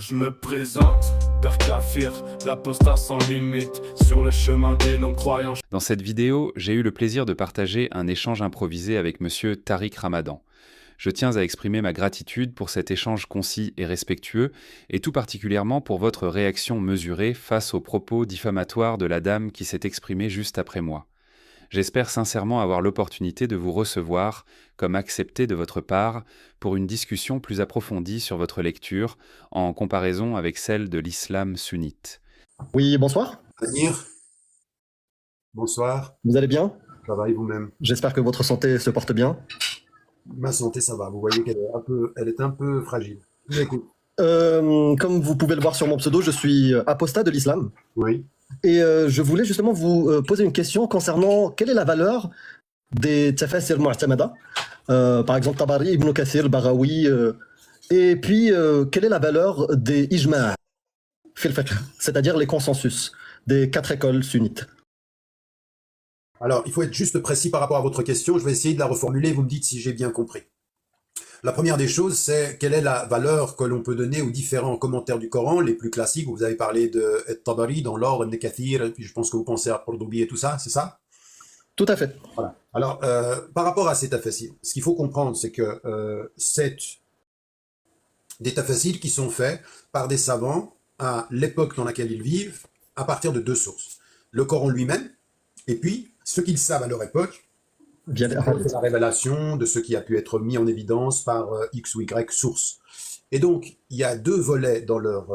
je me présente, Père Kafir, l'apostat sans limite, sur le chemin des non-croyants. Dans cette vidéo, j'ai eu le plaisir de partager un échange improvisé avec monsieur Tariq Ramadan. Je tiens à exprimer ma gratitude pour cet échange concis et respectueux, et tout particulièrement pour votre réaction mesurée face aux propos diffamatoires de la dame qui s'est exprimée juste après moi. J'espère sincèrement avoir l'opportunité de vous recevoir, comme accepté de votre part, pour une discussion plus approfondie sur votre lecture, en comparaison avec celle de l'islam sunnite. Oui, bonsoir. Amir, bonsoir, Vous allez bien? ça va et vous-même? J'espère que votre santé se porte bien. Ma santé, ça va. Vous voyez qu'elle est un peu fragile. Je vous écoute. Comme vous pouvez le voir sur mon pseudo, je suis apostat de l'islam. Oui. Et je voulais justement vous poser une question concernant quelle est la valeur des tafasir mu'tamada, par exemple Tabari, Ibn Kathir, Baghawi, et puis quelle est la valeur des ijma' fil fiqh, c'est-à-dire les consensus des 4 écoles sunnites. Alors, il faut être juste précis par rapport à votre question. Je vais essayer de la reformuler. Vous me dites si j'ai bien compris. La première des choses, c'est quelle est la valeur que l'on peut donner aux différents commentaires du Coran, les plus classiques. Vous avez parlé de Tabari dans l'ordre, Ibn Kathir, puis je pense que vous pensez à Qurtubi et tout ça, c'est ça? Tout à fait. Voilà. Alors, par rapport à ces tafsir, ce qu'il faut comprendre, c'est que c'est des tafsir qui sont faits par des savants à l'époque dans laquelle ils vivent, à partir de 2 sources. Le Coran lui-même, et puis ce qu'ils savent à leur époque, Bien, c'est la révélation de ce qui a pu être mis en évidence par X ou Y source. Et donc, il y a 2 volets dans leur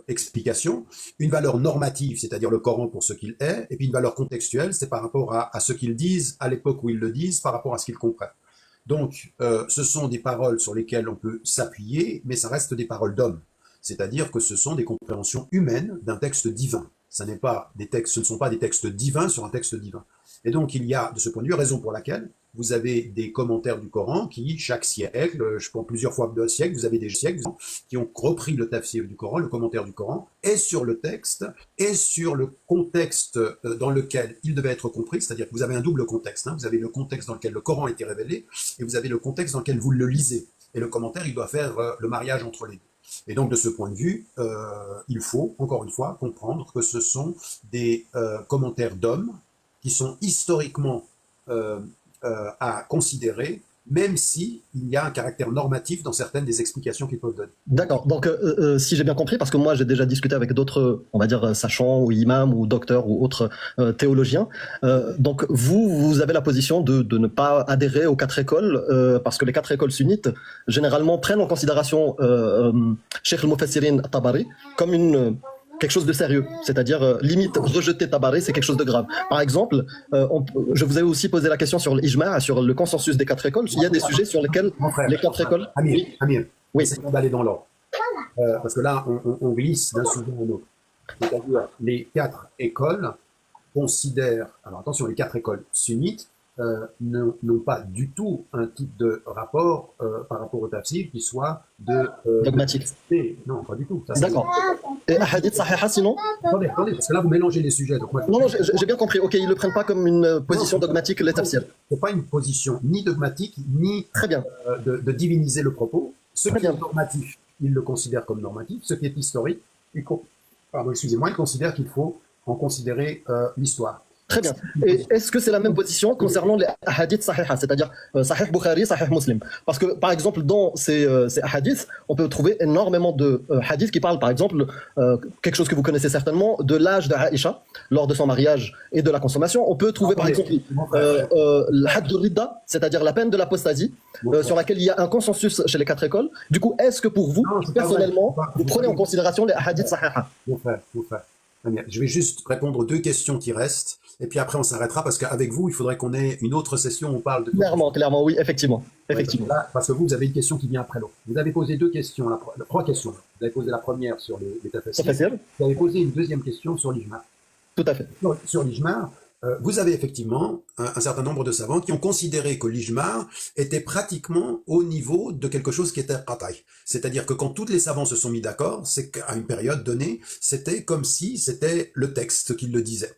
explication. Une valeur normative, c'est-à-dire le Coran pour ce qu'il est, et puis une valeur contextuelle, c'est par rapport à ce qu'ils disent, à l'époque où ils le disent, par rapport à ce qu'ils comprennent. Donc, ce sont des paroles sur lesquelles on peut s'appuyer, mais ça reste des paroles d'hommes. C'est-à-dire que ce sont des compréhensions humaines d'un texte divin. Ce ne sont pas des textes divins sur un texte divin. Et donc, il y a, de ce point de vue, raison pour laquelle vous avez des commentaires du Coran qui, chaque siècle, je prends plusieurs fois 2 siècles, vous avez des siècles qui ont repris le tafsir du Coran, le commentaire du Coran, et sur le texte, et sur le contexte dans lequel il devait être compris, c'est-à-dire que vous avez un double contexte. Vous avez le contexte dans lequel le Coran a été révélé, et vous avez le contexte dans lequel vous le lisez. Et le commentaire, il doit faire le mariage entre les deux. Et donc, de ce point de vue, il faut, encore une fois, comprendre que ce sont des commentaires d'hommes qui sont historiquement à considérer, même si il y a un caractère normatif dans certaines des explications qu'ils peuvent donner. D'accord. Donc, si j'ai bien compris, parce que moi j'ai déjà discuté avec d'autres, on va dire, sachants ou imams ou docteurs ou autres théologiens, donc vous avez la position de ne pas adhérer aux 4 écoles, parce que les 4 écoles sunnites, généralement, prennent en considération Cheikh al-Mufassirin Tabari comme quelque chose de sérieux, c'est-à-dire limite rejeter Tabari, c'est quelque chose de grave. Par exemple, je vous avais aussi posé la question sur l'ijma', sur le consensus des 4 écoles. Il y a des sujets sur lesquels les 4 écoles... Amir, oui. Essayons d'aller dans l'ordre. Parce que là, on glisse d'un sujet à un autre. C'est-à-dire, les 4 écoles considèrent... Alors attention, les 4 écoles sunnites n'ont pas du tout un type de rapport par rapport au tafsir qui soit dogmatique. Non, pas du tout. D'accord. Et hadith sahiha sinon? Attendez, parce que là vous mélangez les sujets. Donc moi, non, j'ai bien compris. Ok, ils ne le prennent pas comme une position dogmatique, les tafsirs. C'est pas une position ni dogmatique, ni très bien. De diviniser le propos. Ce très qui bien. est normatif, ils le considèrent comme normatif. Ce qui est historique, ils considèrent qu'il faut en considérer l'histoire. Très bien. Et est-ce que c'est la même position concernant les hadiths sahiha, c'est-à-dire Sahih Bukhari, Sahih Muslim? Parce que, par exemple, dans ces hadiths, on peut trouver énormément de hadiths qui parlent, par exemple, quelque chose que vous connaissez certainement, de l'âge d'Aïcha, lors de son mariage et de la consommation. On peut trouver, par exemple, l'had ridda, c'est-à-dire la peine de l'apostasie, sur laquelle il y a un consensus chez les 4 écoles. Du coup, est-ce que pour vous, personnellement, vous prenez en considération les hadiths sahiha? Mon frère. Je vais juste répondre aux 2 questions qui restent, et puis après on s'arrêtera, parce qu'avec vous, il faudrait qu'on ait une autre session où on parle de... Clairement, oui, effectivement. Parce que vous avez une question qui vient après l'autre. Vous avez posé 3 questions. Vous avez posé la première sur les tafsir. Vous avez posé une deuxième question sur l'ijma'. Tout à fait. Sur l'ijma', vous avez effectivement un certain nombre de savants qui ont considéré que l'ijma' était pratiquement au niveau de quelque chose qui était qat'i. C'est-à-dire que quand tous les savants se sont mis d'accord, c'est qu'à une période donnée, c'était comme si c'était le texte qui le disait.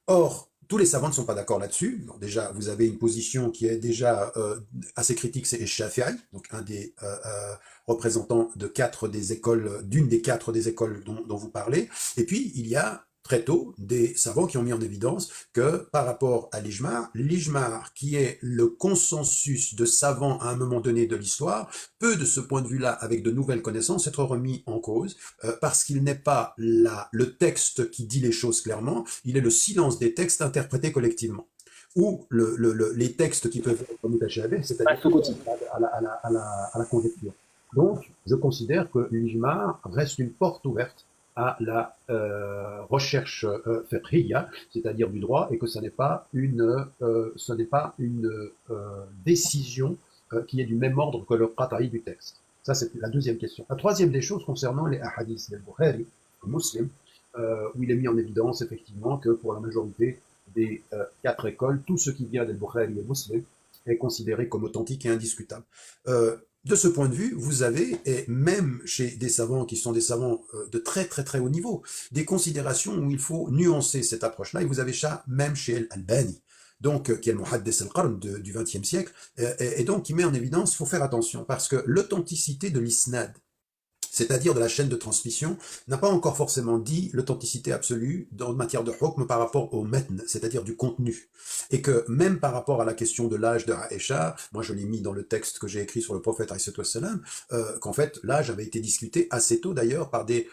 Or, tous les savants ne sont pas d'accord là-dessus. Déjà, vous avez une position qui est déjà assez critique, c'est Shafi'i, donc un des représentants de d'une des quatre des écoles dont vous parlez. Et puis, il y a très tôt des savants qui ont mis en évidence que par rapport à l'ijma' qui est le consensus de savants à un moment donné de l'histoire, peut de ce point de vue-là, avec de nouvelles connaissances, être remis en cause, parce qu'il n'est pas le texte qui dit les choses clairement, il est le silence des textes interprétés collectivement. Ou les textes qui peuvent être mutashabih, c'est-à-dire à la conjecture. Donc, je considère que l'ijma' reste une porte ouverte à la recherche fiqhiyya, c'est-à-dire du droit, et que ce n'est pas une décision qui est du même ordre que le qata'i du texte. Ça, c'est la deuxième question. La troisième des choses concernant les hadiths del Bukhari, Muslim, où il est mis en évidence effectivement que pour la majorité des quatre écoles, tout ce qui vient del Bukhari et Muslim est considéré comme authentique et indiscutable. De ce point de vue, vous avez, et même chez des savants qui sont des savants de très très très haut niveau, des considérations où il faut nuancer cette approche-là, et vous avez ça même chez Al-Albani, donc qui est le Muhaddis al-Qarn du XXe siècle, et donc qui met en évidence, il faut faire attention, parce que l'authenticité de l'isnad, c'est-à-dire de la chaîne de transmission, n'a pas encore forcément dit l'authenticité absolue en matière de hukm par rapport au metn, c'est-à-dire du contenu. Et que même par rapport à la question de l'âge de Aïcha, moi je l'ai mis dans le texte que j'ai écrit sur le prophète alayhi wassalam, qu'en fait l'âge avait été discuté assez tôt d'ailleurs par des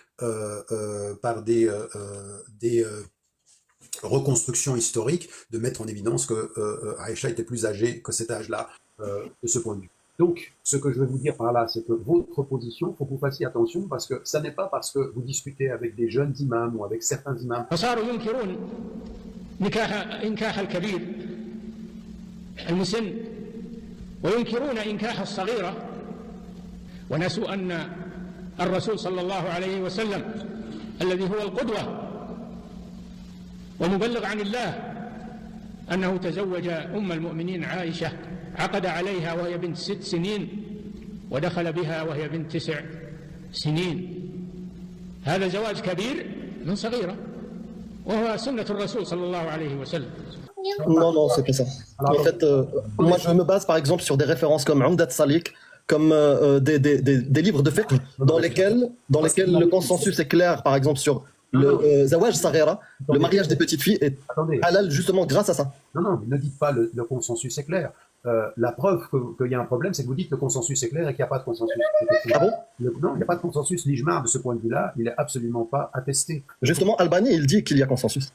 reconstructions historiques, de mettre en évidence que Aïcha était plus âgée que cet âge-là, de ce point de vue. Donc, ce que je vais vous dire par là, c'est que votre position, il faut que vous fassiez attention, parce que ça n'est pas parce que vous discutez avec des jeunes imams ou avec certains imams. إنكاح الكبير المسن وينكرون إنكاح الصغيرة ونسوا أن الرسول صلى الله عليه وسلم الذي هو القدوة ومبلغ عن الله أنه تزوج أم المؤمنين عائشة عقد عليها وهي بنت 6 سنين ودخل بها وهي بنت 9 سنين. هذا زواج كبير من صغيرة وهو سنة الرسول صلى الله عليه وسلم. Non, c'est pas ça. En fait, moi je me base par exemple sur des références comme Umdat Salik, comme des livres de fiqh dans lesquels le consensus est clair, par exemple sur le Zawaj Saghira, le mariage des petites filles est halal justement grâce à ça. Non, ne dites pas le consensus est clair. La preuve qu'il y a un problème, c'est que vous dites que le consensus est clair et qu'il n'y a pas de consensus. Ah bon? Non, il n'y a pas de consensus. L'ijma' de ce point de vue-là, il n'est absolument pas attesté. Justement, Albani, il dit qu'il y a consensus.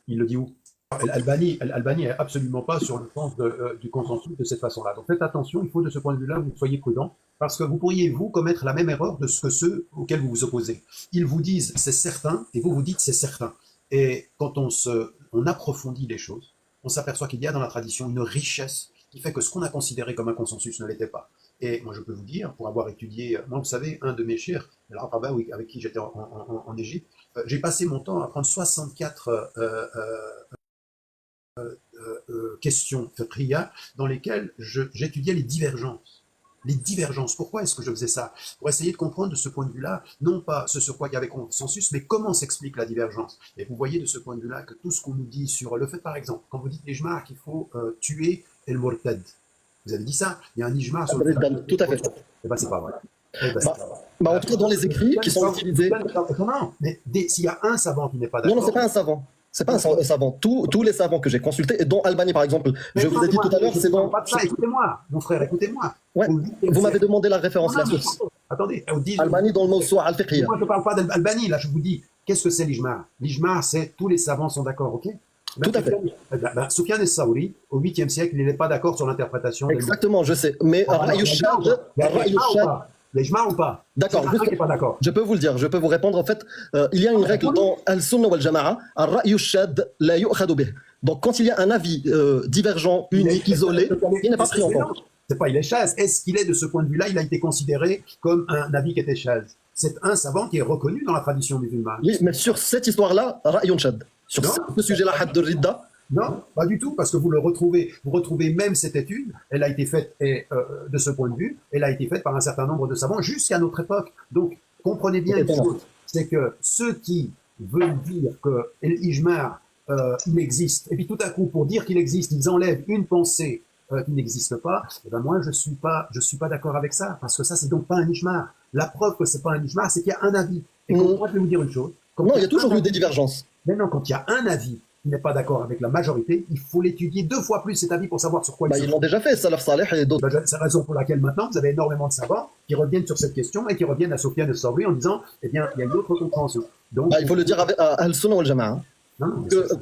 Il le dit où? Albani n'est absolument pas sur le sens du consensus de cette façon-là. Donc faites attention, il faut de ce point de vue-là, vous soyez prudent, parce que vous pourriez, vous, commettre la même erreur de ce que ceux auxquels vous vous opposez. Ils vous disent c'est certain, et vous vous dites c'est certain. Et quand on approfondit les choses, on s'aperçoit qu'il y a dans la tradition une richesse qui fait que ce qu'on a considéré comme un consensus ne l'était pas. Et moi je peux vous dire, pour avoir étudié, moi vous savez, un de mes chers, l'Arabawi, avec qui j'étais en Égypte, j'ai passé mon temps à prendre 64 questions fiqhiyya dans lesquelles j'étudiais les divergences. Les divergences. Pourquoi est-ce que je faisais ça? Pour essayer de comprendre de ce point de vue-là, non pas ce sur quoi il y avait consensus, mais comment s'explique la divergence. Et vous voyez de ce point de vue-là que tout ce qu'on nous dit sur le fait, par exemple, quand vous dites l'ijma' qu'il faut tuer El Murtad, vous avez dit ça, il y a un ijma' sur le fait. Tout à fait. Eh ben c'est pas vrai. En tout cas, dans les écrits qui sont utilisés. Non, mais s'il y a un savant qui n'est pas d'accord. Non, c'est pas un savant. C'est pas un savant. Tous les savants que j'ai consultés, et dont Albani par exemple, je vous ai dit tout à l'heure, c'est dans. Écoutez-moi, mon frère, écoutez-moi. Ouais. Vous m'avez demandé la référence, la source. Attendez, Albani dans le Mawsu'a al-Fiqhiyya. Moi, je ne parle pas d'Albani, là, je vous dis, qu'est-ce que c'est l'ijma'? L'ijma', c'est tous les savants sont d'accord, ok? Tout à fait. Soufiane es-Saouri, au 8e siècle, il n'est pas d'accord sur l'interprétation. Exactement, je sais. Mais l'ijma' ou pas? D'accord, je peux vous le dire, je peux vous répondre. En fait, il y a une règle dans Al-Sunnah wal Jama'a, Ar-Ra'yu shad la yu'khadu bih. Donc, quand il y a un avis divergent, unique, isolé, il n'est pas pris en compte. C'est pas il est chaz. Est-ce qu'il est de ce point de vue-là, il a été considéré comme un avis qui était chaz? C'est un savant qui est reconnu dans la tradition musulmane. Oui, mais sur cette histoire-là, Ra'yun shad. Sur ce sujet-là, Hadd al-Ridda. Non, pas du tout, parce que vous retrouvez même cette étude, elle a été faite, de ce point de vue, elle a été faite par un certain nombre de savants jusqu'à notre époque. Donc, comprenez bien une chose, c'est que ceux qui veulent dire que l'ijma' il existe. Et puis tout à coup, pour dire qu'il existe, ils enlèvent une pensée qui n'existe pas. Et ben moi, je suis pas d'accord avec ça, parce que ça, c'est donc pas un ijma. La preuve que c'est pas un ijma, c'est qu'il y a un avis. Et moi, je vais vous dire une chose. Non, il y a toujours eu des divergences. Mais non, quand il y a un avis qui n'est pas d'accord avec la majorité, il faut l'étudier 2 fois plus cet avis pour savoir sur quoi Ils l'ont déjà fait, Salaf Saleh et d'autres. C'est la raison pour laquelle maintenant vous avez énormément de savants qui reviennent sur cette question et qui reviennent à Sofiane el-Sabri en disant, eh bien, il y a une autre compréhension. Donc, il faut le dire à Al-Sunnah wal Jama'a.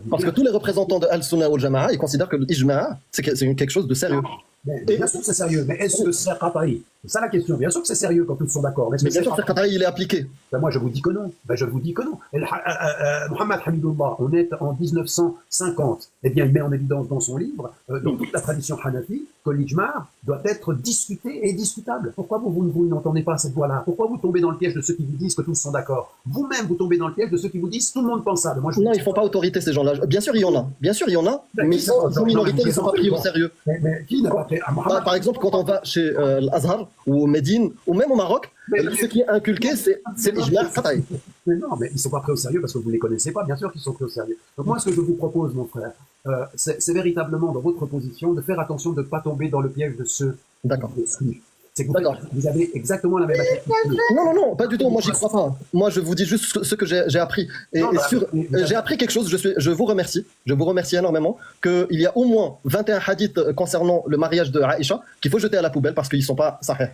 Parce que tous les représentants de Al-Sunnah wal Jama'a, ils considèrent que l'Ijma', c'est quelque chose de sérieux. Bien sûr que c'est sérieux, mais est-ce que c'est Qata'i? C'est ça la question. Bien sûr que c'est sérieux quand tous sont d'accord. Mais bien sûr que Qata'i, il est appliqué. Moi, je vous dis que non. Je vous dis que non. Mohamed Hamidullah, on est en 1950. Eh bien, il met en évidence dans son livre, dans toute la tradition hanafi, que l'ijma' doit être discuté et discutable. Pourquoi vous n'entendez pas cette voix-là? Pourquoi vous tombez dans le piège de ceux qui vous disent que tous sont d'accord? Vous-même, vous tombez dans le piège de ceux qui vous disent tout le monde pense ça. Non, ils font pas autorité, ces gens-là. Bien sûr, il y en a. Bien sûr, il y en a. Mais ils sont une minorité, ils sont pas pris au sérieux. Mais qui n'a pas pris? Par exemple, quand on va chez l'Azhar, ou au Médine, ou même au Maroc, ce qui est inculqué, c'est l'Ijma' Qata'i. Mais non, mais ils ne sont pas pris au sérieux parce que vous ne les connaissez pas. Bien sûr qu'ils sont pris au sérieux. Donc moi, ce que je vous propose, mon frère, c'est véritablement dans votre position de faire attention de ne pas tomber dans le piège de ceux qui excluent. C'est que vous avez exactement la même attitude. Non, pas du tout. Moi, j'y crois pas. Moi, je vous dis juste ce que j'ai appris. J'ai appris quelque chose. Je vous remercie. Je vous remercie énormément. Qu'il y a au moins 21 hadiths concernant le mariage de Aïcha qu'il faut jeter à la poubelle parce qu'ils ne sont pas sahih.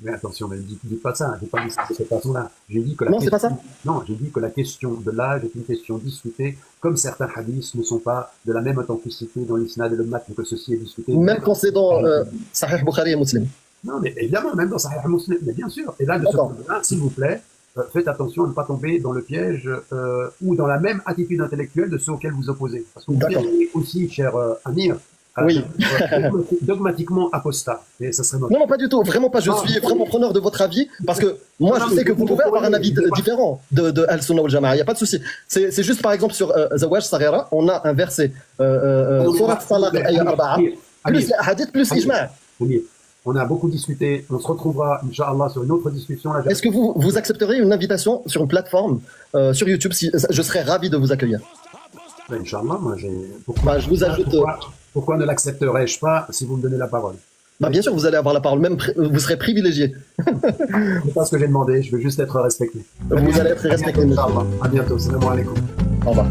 Mais attention, ne dites pas ça. J'ai pas dit ça de cette façon-là. J'ai dit que c'est pas ça. Non, j'ai dit que la question de l'âge est une question discutée, comme certains hadiths ne sont pas de la même authenticité dans l'isnad et le matn que ceci est discuté. Même quand c'est dans Sahih Bukhari et Muslim. Non, mais évidemment, même dans Sahih Muslim, mais bien sûr. Et là, de ce point-là, s'il vous plaît, faites attention à ne pas tomber dans le piège ou dans la même attitude intellectuelle de ceux auxquels vous opposez. Parce que vous êtes aussi, cher Amir, dogmatiquement apostat. Et ça serait non, pas du tout. Vraiment pas. Je suis vraiment preneur de votre avis parce que moi, je sais que vous pouvez avoir un avis différent de Al-Sunnah wal Jama'a. Il n'y a pas de souci. C'est juste, par exemple, sur Zawaj Saghira, on a un verset Surat Talaq al-Aya Arba'a, plus les hadiths, plus l'Ijma'. On a beaucoup discuté. On se retrouvera, Inch'Allah, sur une autre discussion. Est-ce que vous accepteriez une invitation sur une plateforme sur YouTube? Je serais ravi de vous accueillir. Inch'Allah, moi j'ai. Je vous ajoute. Pourquoi ne l'accepterais-je pas si vous me donnez la parole? Bien sûr, vous allez avoir la parole. Même vous serez privilégié. C'est pas ce que j'ai demandé. Je veux juste être respecté. Vous allez être respecté. À bientôt. Salam alaikum. Au revoir.